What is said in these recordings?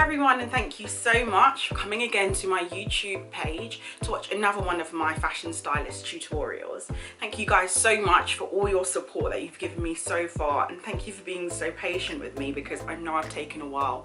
Hi everyone, and thank you so much for coming again to my YouTube page to watch another one of my fashion stylist tutorials. Thank you guys so much for all your support that you've given me so far, and thank you for being so patient with me because I know I've taken a while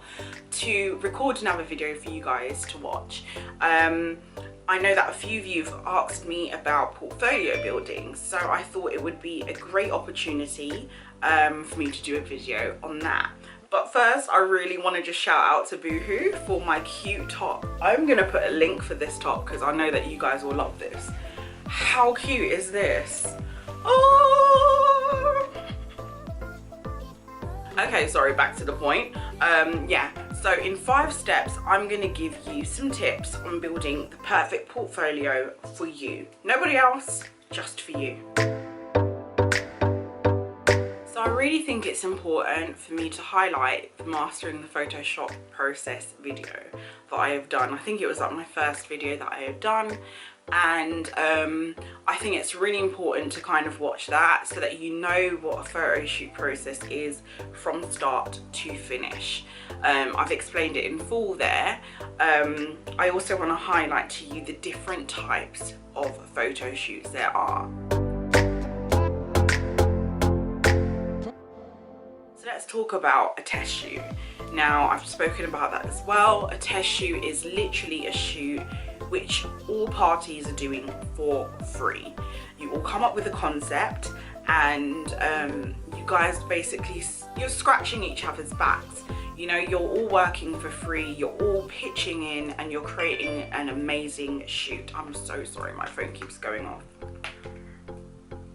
to record another video for you guys to watch. I know that a few of you have asked me about portfolio building, so I thought it would be a great opportunity for me to do a video on that. But first, I really want to just shout out to Boohoo for my cute top. I'm going to put a link for this top because I know that you guys will love this. How cute is this? Oh! Okay, sorry, back to the point. Yeah, so in 5 steps, I'm going to give you some tips on building the perfect portfolio for you. Nobody else, just for you. So I really think it's important for me to highlight the mastering the Photoshop process video that I have done. I think it was like my first video that I have done, and I think it's really important to kind of watch that so that you know what a photo shoot process is from start to finish. I've explained it in full there. I also want to highlight to you the different types of photo shoots there are. Let's talk about a test shoot. Now, I've spoken about that as well. A test shoot is literally a shoot which all parties are doing for free. You all come up with a concept, and you guys basically, you're scratching each other's backs. You know, you're all working for free, you're all pitching in, and you're creating an amazing shoot. I'm so sorry, my phone keeps going off.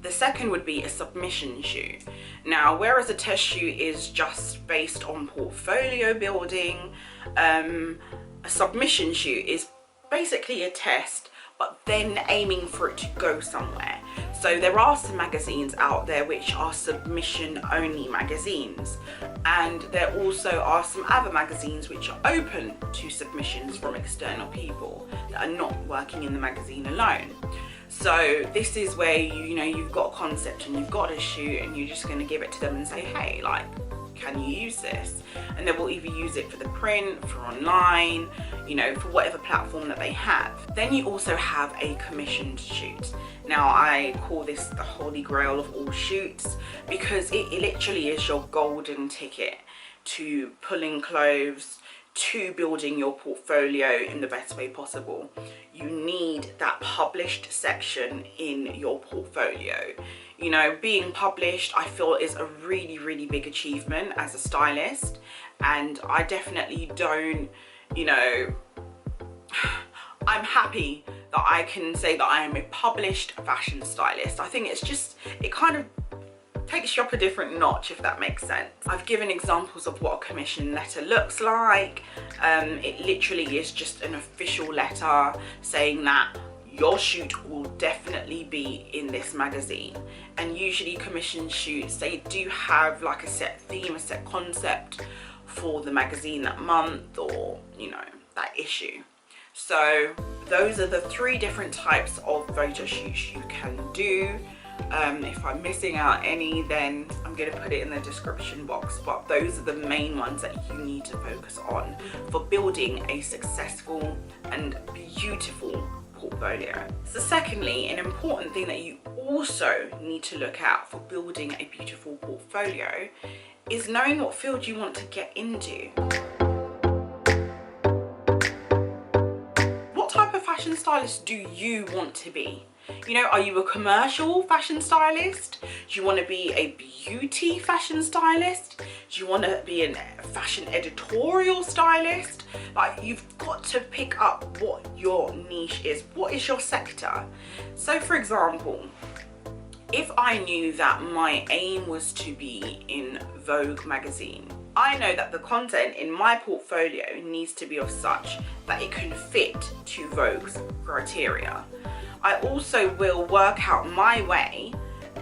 The second would be a submission shoot. Now, whereas a test shoot is just based on portfolio building, a submission shoot is basically a test, but then aiming for it to go somewhere. So there are some magazines out there which are submission only magazines, and there also are some other magazines which are open to submissions from external people that are not working in the magazine alone. So this is where you know you've got a concept and you've got a shoot, and you're just going to give it to them and say, hey, like, can you use this? And they will either use it for the print, for online, you know, for whatever platform that they have. Then you also have a commissioned shoot. Now, I call this the holy grail of all shoots because it literally is your golden ticket to pulling clothes, to building your portfolio in the best way possible. You need that published section in your portfolio. You know, being published, I feel, is a really, really big achievement as a stylist, and I definitely don't, you know, I'm happy that I can say that I am a published fashion stylist. I think it's just, it kind of takes you up a different notch, if that makes sense. I've given examples of what a commission letter looks like. It literally is just an official letter saying that your shoot will definitely be in this magazine. And usually commission shoots, they do have like a set theme, a set concept for the magazine that month, or, you know, that issue. So those are the 3 different types of photo shoots you can do. If I'm missing out any, then I'm going to put it in the description box, but those are the main ones that you need to focus on for building a successful and beautiful portfolio. So secondly, an important thing that you also need to look at for building a beautiful portfolio is knowing what field you want to get into. What type of fashion stylist do you want to be? You know, are you a commercial fashion stylist? Do you want to be a beauty fashion stylist? Do you want to be a fashion editorial stylist? Like, you've got to pick up what your niche is. What is your sector? So for example, if I knew that my aim was to be in Vogue magazine, I know that the content in my portfolio needs to be of such that it can fit to Vogue's criteria. I also will work out my way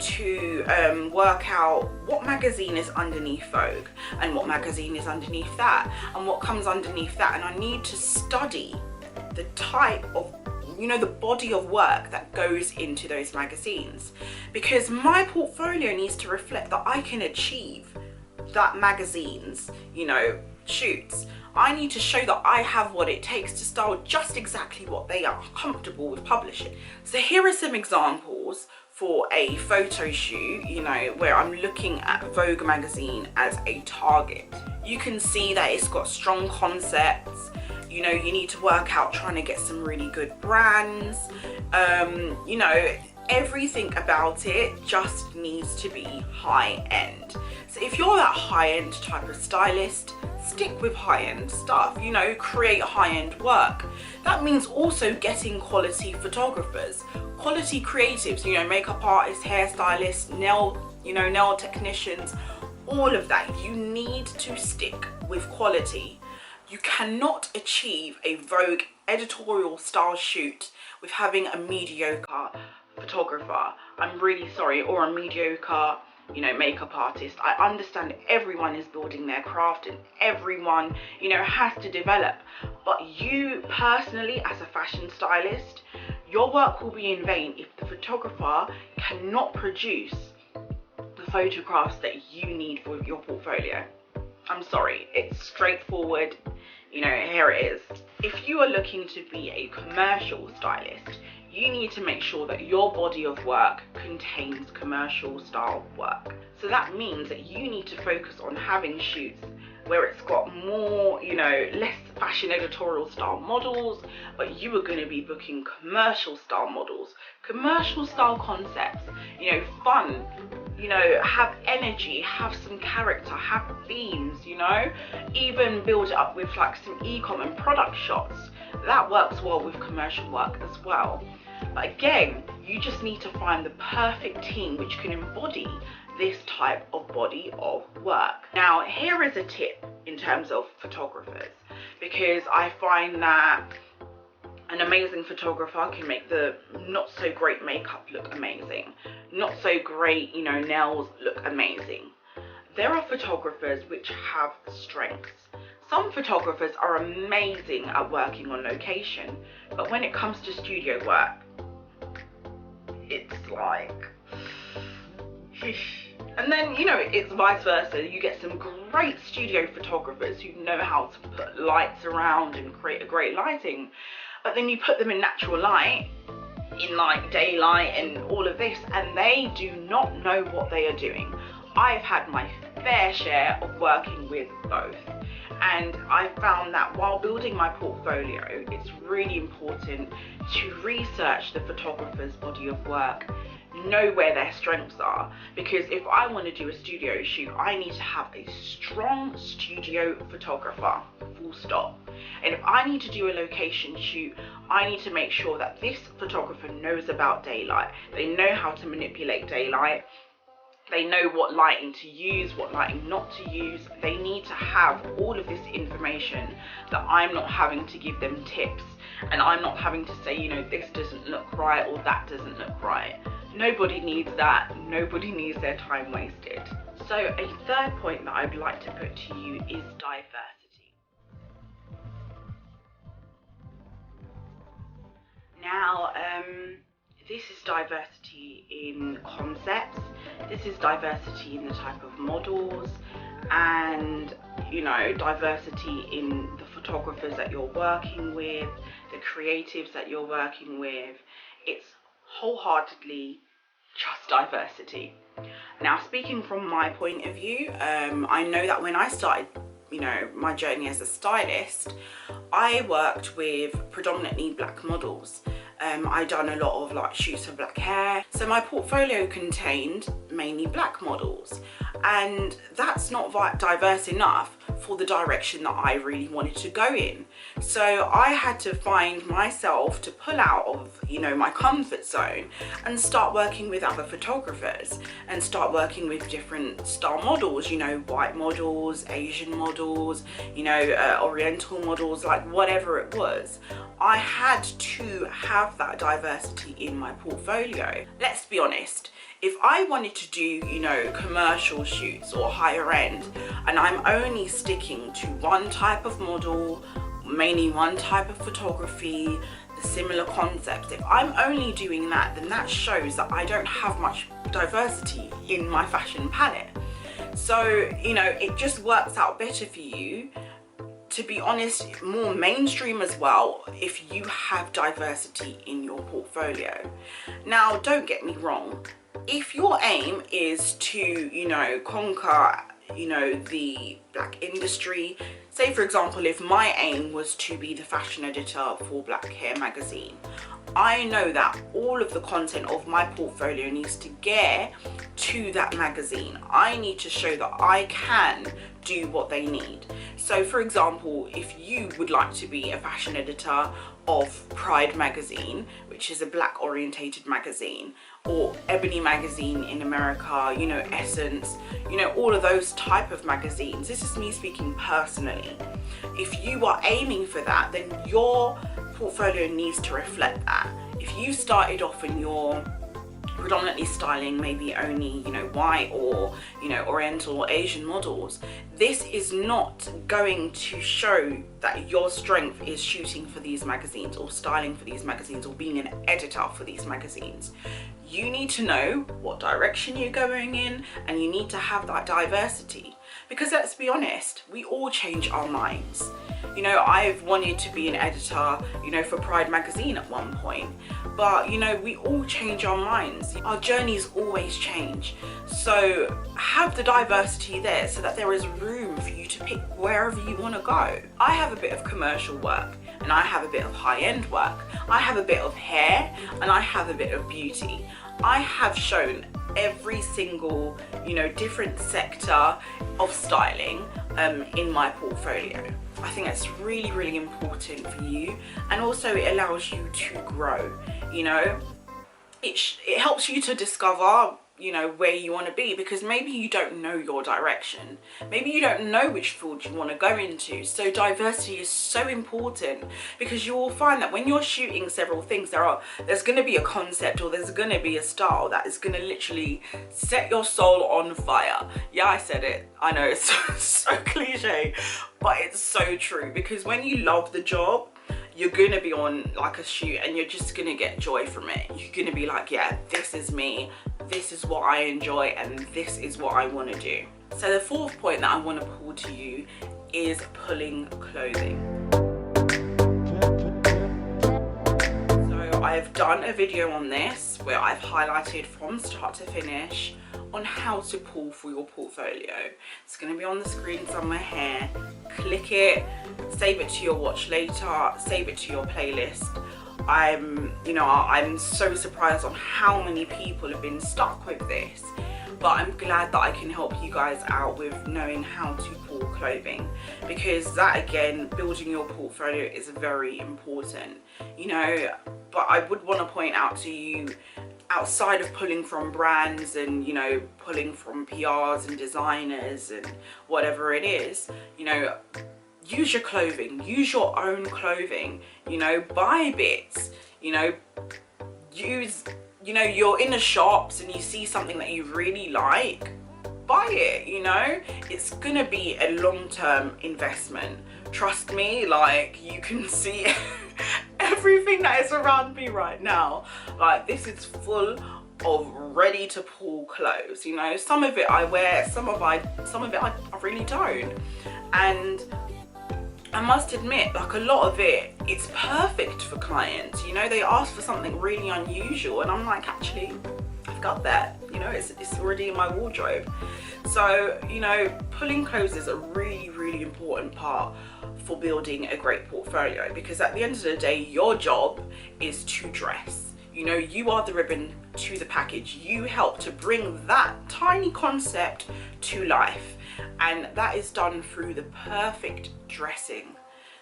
to work out what magazine is underneath Vogue and what magazine is underneath that and what comes underneath that, and I need to study the type of, you know, the body of work that goes into those magazines, because my portfolio needs to reflect that I can achieve that magazine's, you know, shoots. I need to show that I have what it takes to style just exactly what they are comfortable with publishing. So here are some examples for a photo shoot, you know, where I'm looking at Vogue magazine as a target. You can see that it's got strong concepts. You know, you need to work out trying to get some really good brands. You know, everything about it just needs to be high end. So if you're that high end type of stylist, stick with high end stuff, you know, create high end work. That means also getting quality photographers, quality creatives, you know, makeup artists, hairstylists, nail technicians, all of that. You need to stick with quality. You cannot achieve a Vogue editorial style shoot with having a mediocre photographer. I'm really sorry, or a mediocre, you know, makeup artist. I understand everyone is building their craft and everyone, you know, has to develop, but you personally as a fashion stylist, your work will be in vain if the photographer cannot produce the photographs that you need for your portfolio. I'm sorry, it's straightforward. You know, here it is. If you are looking to be a commercial stylist, you need to make sure that your body of work contains commercial style work. So that means that you need to focus on having shoots where it's got more, you know, less fashion editorial style models, but you are going to be booking commercial style models, commercial style concepts, you know, fun, you know, have energy, have some character, have themes, you know, even build it up with like some e-com and product shots. That works well with commercial work as well. But again, you just need to find the perfect team which can embody this type of body of work. Now, here is a tip in terms of photographers, because I find that an amazing photographer can make the not so great makeup look amazing, not so great, you know, nails look amazing. There are photographers which have strengths. Some photographers are amazing at working on location, but when it comes to studio work, it's like, and then, you know, it's vice versa. You get some great studio photographers who know how to put lights around and create a great lighting, but then you put them in natural light, in like daylight and all of this, and they do not know what they are doing. I've had my fair share of working with both, and I found that while building my portfolio, it's really important to research the photographer's body of work, know where their strengths are, because if I want to do a studio shoot, I need to have a strong studio photographer, full stop. And if I need to do a location shoot, I need to make sure that this photographer knows about daylight. They know how to manipulate daylight. They know what lighting to use, what lighting not to use. They need to have all of this information that I'm not having to give them tips, and I'm not having to say, you know, this doesn't look right or that doesn't look right. Nobody needs that. Nobody needs their time wasted. So a third point that I'd like to put to you is diversity. Now, this is diversity in concepts, this is diversity in the type of models, and, you know, diversity in the photographers that you're working with, the creatives that you're working with. It's wholeheartedly just diversity. Now, speaking from my point of view, I know that when I started, you know, my journey as a stylist, I worked with predominantly black models. I done a lot of like shoots of black hair, so my portfolio contained mainly black models, and that's not diverse enough for the direction that I really wanted to go in. So I had to find myself to pull out of, you know, my comfort zone and start working with other photographers and start working with different style models, you know, white models, Asian models, you know, oriental models, like whatever it was. I had to have that diversity in my portfolio. Let's be honest, if I wanted to do, you know, commercial shoots or higher end, and I'm only sticking to one type of model, mainly one type of photography, the similar concepts, if I'm only doing that, then that shows that I don't have much diversity in my fashion palette. So, you know, it just works out better for you to be honest, more mainstream as well if you have diversity in your portfolio. Now, don't get me wrong, if your aim is to, you know, conquer, you know, the black industry, say for example, if my aim was to be the fashion editor for Black Hair magazine, I know that all of the content of my portfolio needs to get to that magazine. I need to show that I can do what they need. So for example, if you would like to be a fashion editor of Pride magazine, which is a black orientated magazine, or Ebony magazine in America, you know, Essence, you know, all of those type of magazines, this is me speaking personally. If you are aiming for that, then your portfolio needs to reflect that. If you started off and you're predominantly styling maybe only, you know, white or, you know, oriental or Asian models, this is not going to show that your strength is shooting for these magazines or styling for these magazines or being an editor for these magazines. You need to know what direction you're going in, and you need to have that diversity, because let's be honest, we all change our minds. You know, I've wanted to be an editor, you know, for Pride magazine at one point, but you know, we all change our minds. Our journeys always change. So have the diversity there so that there is room for you to pick wherever you want to go. I have a bit of commercial work, and I have a bit of high-end work. I have a bit of hair, and I have a bit of beauty. I have shown every single, you know, different sector of styling in my portfolio. I think that's really, really important for you, and also it allows you to grow. You know, it helps you to discover, you know, where you want to be, because maybe you don't know your direction, maybe you don't know which field you want to go into. So diversity is so important, because you will find that when you're shooting several things, there's going to be a concept, or there's going to be a style that is going to literally set your soul on fire. Yeah, I said it, I know it's so cliche, but it's so true, because when you love the job, you're going to be on like a shoot and you're just going to get joy from it. You're going to be like, yeah, this is me, this is what I enjoy, and this is what I want to do. So the fourth point that I want to pull to you is pulling clothing. So I've done a video on this where I've highlighted from start to finish on how to pull for your portfolio. It's going to be on the screen somewhere here. Click it, save it to your watch later, save it to your playlist. I'm so surprised on how many people have been stuck with this, but I'm glad that I can help you guys out with knowing how to pull clothing, because that, again, building your portfolio is very important, you know. But I would want to point out to you, outside of pulling from brands and, you know, pulling from PRs and designers and whatever it is, you know, use your clothing, use your own clothing, you know, buy bits, you know, use, you know, you're in the shops and you see something that you really like, buy it, you know. It's gonna be a long-term investment, trust me. Like, you can see everything that is around me right now, like, this is full of ready to pull clothes, you know. Some of it I wear, some of it I really don't, and I must admit, like, a lot of it, it's perfect for clients, you know. They ask for something really unusual and I'm like, actually, I've got that, you know, it's already in my wardrobe. So, you know, pulling clothes is a really, really important part for building a great portfolio, because at the end of the day, your job is to dress. You know, you are the ribbon to the package. You help to bring that tiny concept to life, and that is done through the perfect dressing.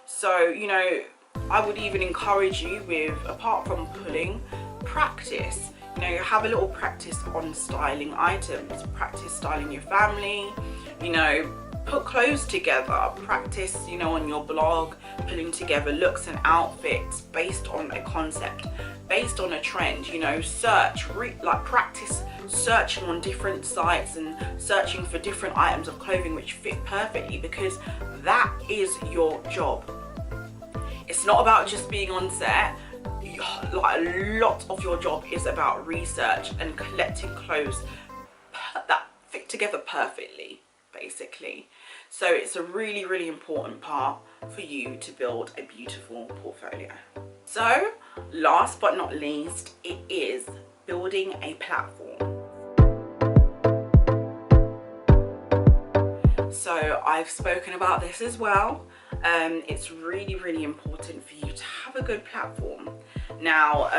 So, you know, I would even encourage you with, apart from pulling, practice. You know, have a little practice on styling items, practice styling your family, you know, put clothes together, practice, you know, on your blog, putting together looks and outfits based on a concept, based on a trend, you know. Practice searching on different sites and searching for different items of clothing which fit perfectly, because that is your job. It's not about just being on set. Like, a lot of your job is about research and collecting clothes that fit together perfectly, basically. So it's a really, really important part for you to build a beautiful portfolio. So last but not least, it is building a platform. So I've spoken about this as well. It's really, really important for you to have a good platform. Now,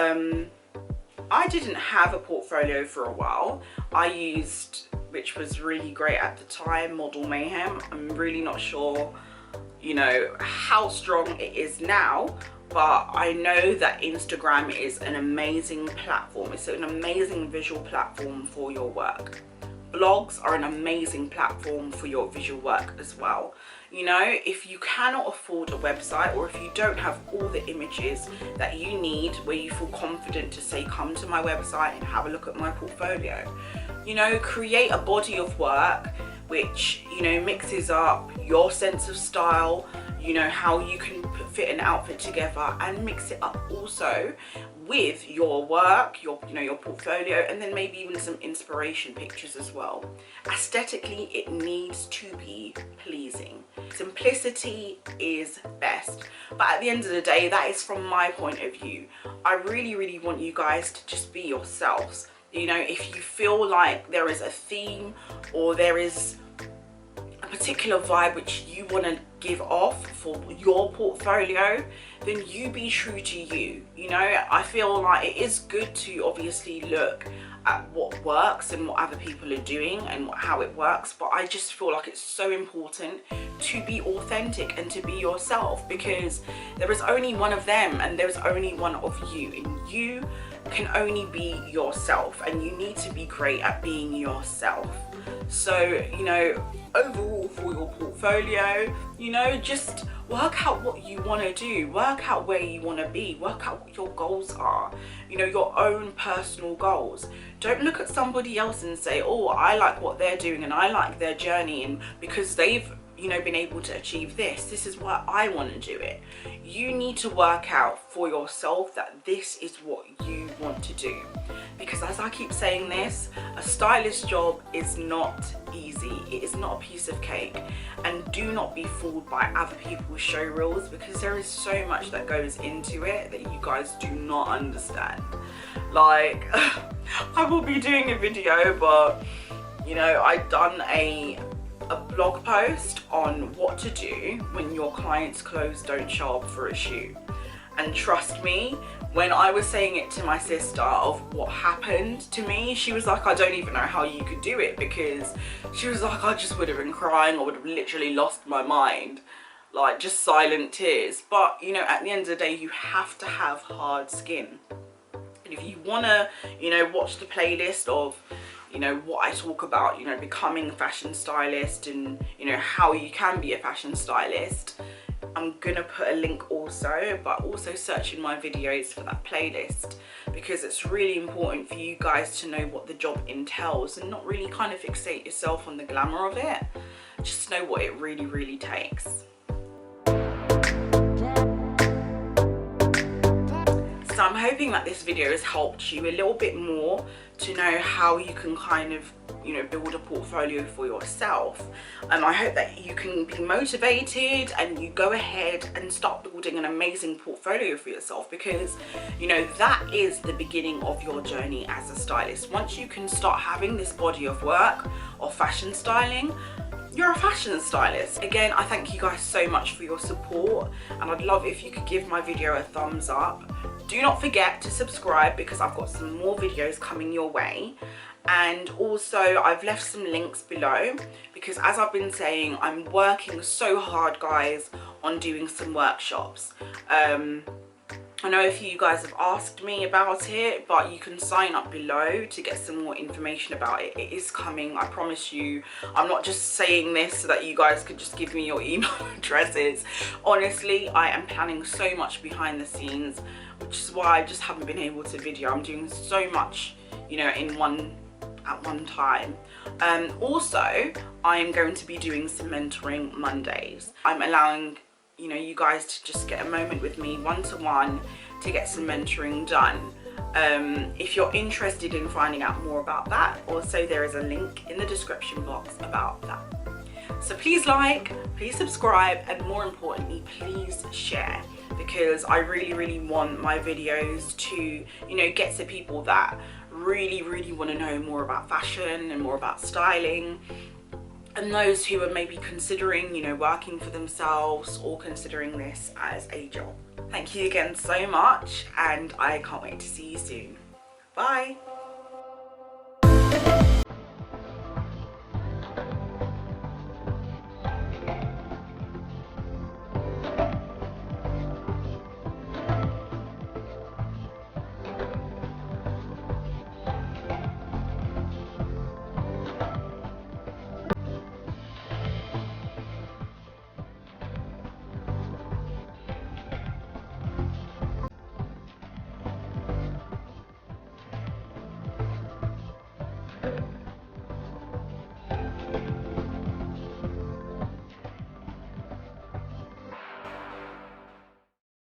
I didn't have a portfolio for a while. I used, which was really great at the time, Model Mayhem. I'm really not sure, you know, how strong it is now, but I know that Instagram is an amazing platform. It's an amazing visual platform for your work. Blogs are an amazing platform for your visual work as well. You know, if you cannot afford a website, or if you don't have all the images that you need where you feel confident to say, come to my website and have a look at my portfolio, you know, create a body of work which, you know, mixes up your sense of style, you know, how you can fit an outfit together, and mix it up also with your work, your, you know, your portfolio, and then maybe even some inspiration pictures as well. Aesthetically, it needs to be pleasing. Simplicity is best, but at the end of the day, that is from my point of view. I really, really want you guys to just be yourselves. You know, if you feel like there is a theme, or there is a particular vibe which you want to give off for your portfolio, then you be true to you. You know, I feel like it is good to obviously look at what works and what other people are doing and how it works, but I just feel like it's so important to be authentic and to be yourself, because there is only one of them and there's only one of you, and you can only be yourself, and you need to be great at being yourself. So, you know, overall for your portfolio, you know, just work out what you want to do, work out where you want to be, work out what your goals are, you know, your own personal goals. Don't look at somebody else and say, oh, I like what they're doing and I like their journey, and because they've, you know, been able to achieve this is why I want to do it. You need to work out for yourself that this is what you want to do, because as I keep saying this, a stylist job is not easy. It is not a piece of cake, and do not be fooled by other people's show reels, because there is so much that goes into it that you guys do not understand. Like, I will be doing a video, but you know, I've done a blog post on what to do when your client's clothes don't show up for a shoot. And trust me, when I was saying it to my sister of what happened to me, she was like, I don't even know how you could do it, because she was like, I just would have been crying, I would have literally lost my mind, like just silent tears. But you know, at the end of the day, you have to have hard skin. And if you want to, you know, watch the playlist of, you know, what I talk about, you know, becoming a fashion stylist and, you know, how you can be a fashion stylist, I'm gonna put a link also, but also search in my videos for that playlist, because it's really important for you guys to know what the job entails and not really kind of fixate yourself on the glamour of it. Just know what it really, really takes. So I'm hoping that this video has helped you a little bit more to know how you can kind of, you know, build a portfolio for yourself. I hope that you can be motivated and you go ahead and start building an amazing portfolio for yourself, because, you know, that is the beginning of your journey as a stylist. Once you can start having this body of work of fashion styling, you're a fashion stylist. Again, I thank you guys so much for your support, and I'd love if you could give my video a thumbs up. Do not forget to subscribe, because I've got some more videos coming your way. And also I've left some links below, because as I've been saying, I'm working so hard, guys, on doing some workshops. I know a few of you guys have asked me about it, but you can sign up below to get some more information about it. It is coming, I promise you. I'm not just saying this so that you guys could just give me your email addresses. Honestly, I am planning so much behind the scenes, which is why I just haven't been able to video. I'm doing so much, you know, at one time. Also, I am going to be doing some mentoring Mondays. I'm allowing, you know, you guys to just get a moment with me one-to-one to get some mentoring done. If you're interested in finding out more about that, also there is a link in the description box about that. So please like, please subscribe, and more importantly, please share, because I really want my videos to, you know, get to people that really want to know more about fashion and more about styling, and those who are maybe considering, you know, working for themselves or considering this as a job. Thank you again so much, and I can't wait to see you soon. Bye.